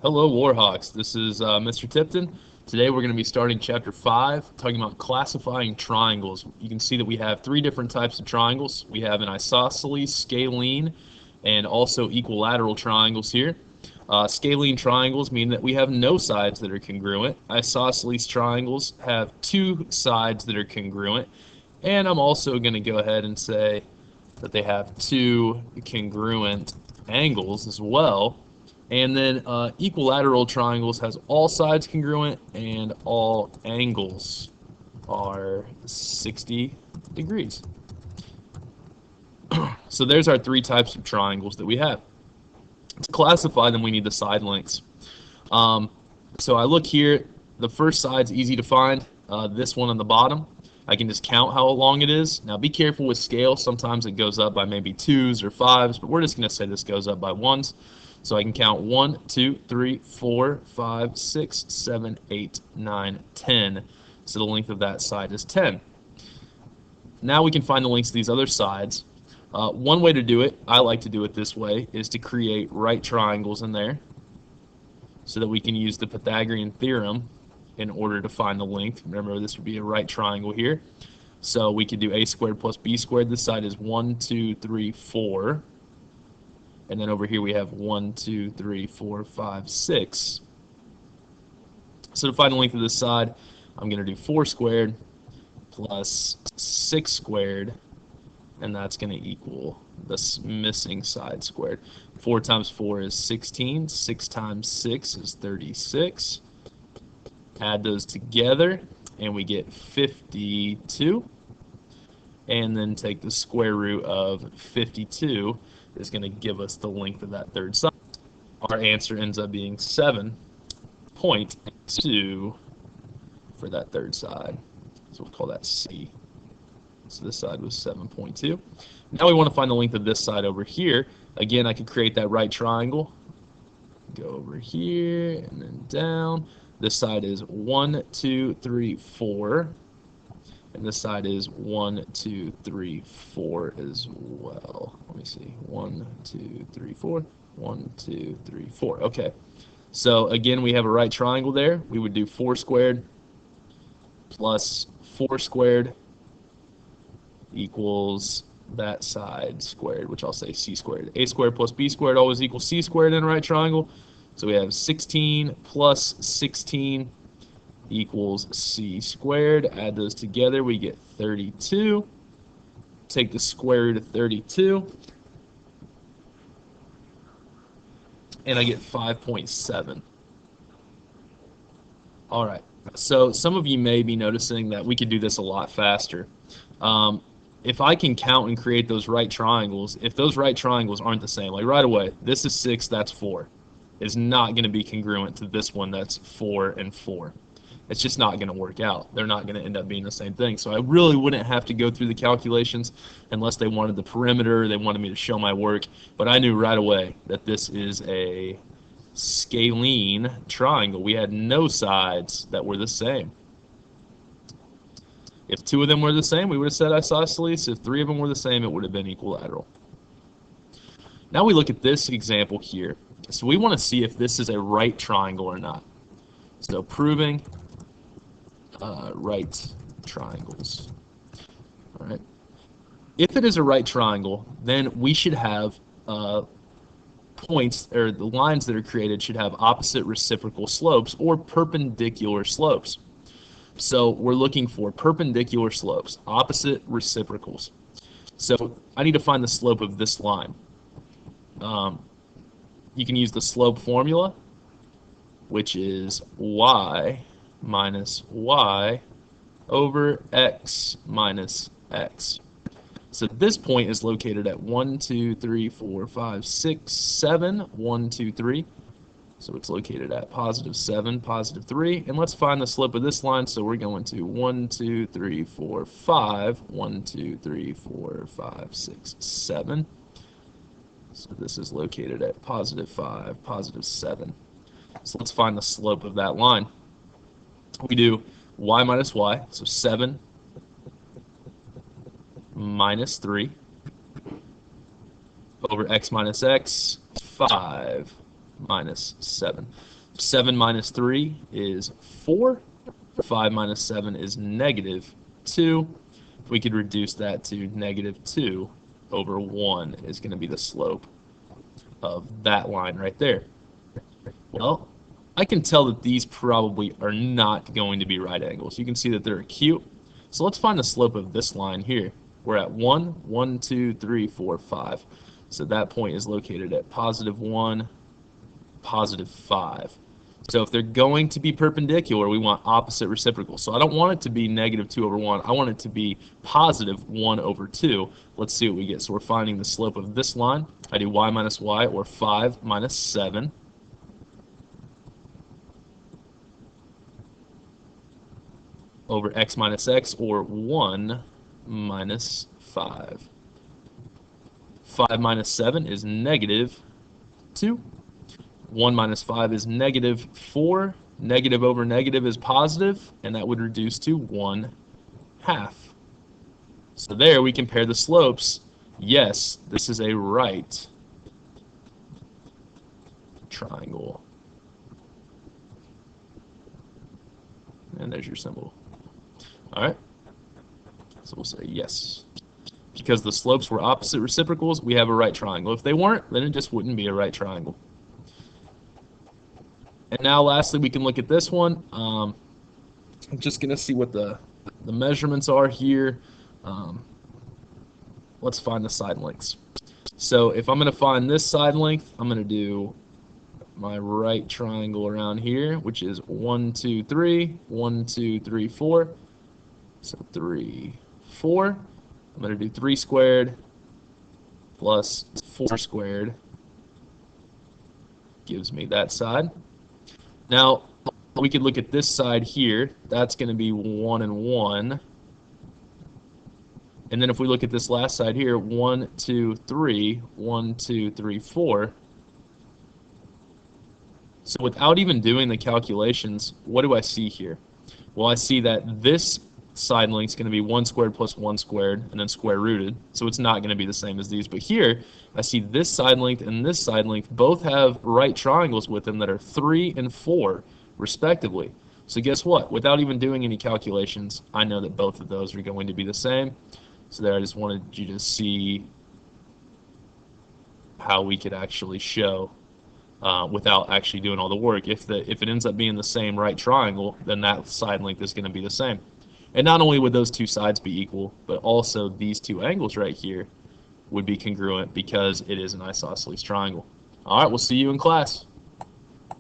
Hello, Warhawks. This is Mr. Tipton. Today we're going to be starting Chapter 5, talking about classifying triangles. You can see that we have three different types of triangles. We have an isosceles, scalene, and also equilateral triangles here. Scalene triangles mean that we have no sides that are congruent. Isosceles triangles have two sides that are congruent. And I'm also going to go ahead and say that they have two congruent angles as well. And then equilateral triangles has all sides congruent and all angles are 60 degrees. So there's our three types of triangles that we have. To classify them, we need the side lengths. So I look here, the first side's easy to find, this one on the bottom. I can just count how long it is. Now be careful with scale, sometimes it goes up by maybe 2s or 5s, but we're just going to say this goes up by 1s. So I can count 1, 2, 3, 4, 5, 6, 7, 8, 9, 10. So the length of that side is 10. Now we can find the lengths of these other sides. One way to do it, I like to do it this way, is to create right triangles in there so that we can use the Pythagorean theorem in order to find the length. Remember, this would be a right triangle here. So we could do a squared plus b squared. This side is 1, 2, 3, 4. And then over here we have 1, 2, 3, 4, 5, 6. So to find the length of this side, I'm going to do 4 squared plus 6 squared, and that's going to equal this missing side squared. 4 times 4 is 16. 6 times 6 is 36. Add those together, and we get 52. And then take the square root of 52 is going to give us the length of that third side. Our answer ends up being 7.2 for that third side. So we'll call that C. So this side was 7.2. Now we want to find the length of this side over here. Again, I could create that right triangle. Go over here and then down. This side is 1, 2, 3, 4. And this side is 1, 2, 3, 4 as well. Let me see. 1, 2, 3, 4. 1, 2, 3, 4. Okay. So again, we have a right triangle there. We would do 4 squared plus 4 squared equals that side squared, which I'll say c squared. A squared plus b squared always equals c squared in a right triangle. So we have 16 plus 16 equals c squared. Add those together, we get 32. Take the square root of 32, and I get 5.7. All right, so some of you may be noticing that we could do this a lot faster. If I can count and create those right triangles, if those right triangles aren't the same, like right away, this is 6, that's 4, is not going to be congruent to this one that's 4 and 4. It's just not going to work out. They're not going to end up being the same thing. So I really wouldn't have to go through the calculations unless they wanted the perimeter, they wanted me to show my work. But I knew right away that this is a scalene triangle. We had no sides that were the same. If 2 of them were the same, we would have said isosceles. If 3 of them were the same, it would have been equilateral. Now we look at this example here. So we want to see if this is a right triangle or not. So proving right triangles. All right. If it is a right triangle, then we should have points, or the lines that are created should have opposite reciprocal slopes or perpendicular slopes. So we're looking for perpendicular slopes, opposite reciprocals. So I need to find the slope of this line. You can use the slope formula, which is y minus y over x minus x. So this point is located at 1, 2, 3, 4, 5, 6, 7, 1, 2, 3. So it's located at positive 7, positive 3. And let's find the slope of this line. So we're going to 1, 2, 3, 4, 5. 1, 2, 3, 4, 5, 6, 7. So this is located at positive 5, positive 7. So let's find the slope of that line. We do y minus y, so 7 minus 3 over x minus x, 5 minus 7. 7 minus 3 is 4. 5 minus 7 is negative 2. We could reduce that to negative 2 over 1 is going to be the slope of that line right there. Well, I can tell that these probably are not going to be right angles. You can see that they're acute. So let's find the slope of this line here. We're at 1, 1, 2, 3, 4, 5. So that point is located at positive 1, positive 5. So if they're going to be perpendicular, we want opposite reciprocals. So I don't want it to be negative 2 over 1. I want it to be positive 1 over 2. Let's see what we get. So we're finding the slope of this line. I do y minus y, or 5 minus 7. Over x minus x, or 1 minus 5. 5 minus 7 is negative 2. 1 minus 5 is negative 4. Negative over negative is positive, and that would reduce to 1/2. So there we compare the slopes. Yes, this is a right triangle. And there's your symbol. All right, so we'll say yes. Because the slopes were opposite reciprocals, we have a right triangle. If they weren't, then it just wouldn't be a right triangle. And now lastly, we can look at this one. I'm just going to see what the measurements are here. Let's find the side lengths. So if I'm going to find this side length, I'm going to do my right triangle around here, which is 1, 2, 3, 1, 2, 3, 4. So 3, 4. I'm going to do 3 squared plus 4 squared gives me that side. Now, we could look at this side here. That's going to be 1 and 1. And then if we look at this last side here, 1, 2, 3, 1, 2, 3, 4. So without even doing the calculations, what do I see here? Well, I see that this side length is going to be 1 squared plus 1 squared, and then square rooted. So it's not going to be the same as these. But here, I see this side length and this side length both have right triangles with them that are 3 and 4, respectively. So guess what? Without even doing any calculations, I know that both of those are going to be the same. So there, I just wanted you to see how we could actually show without actually doing all the work. If it ends up being the same right triangle, then that side length is going to be the same. And not only would those two sides be equal, but also these two angles right here would be congruent because it is an isosceles triangle. All right, we'll see you in class.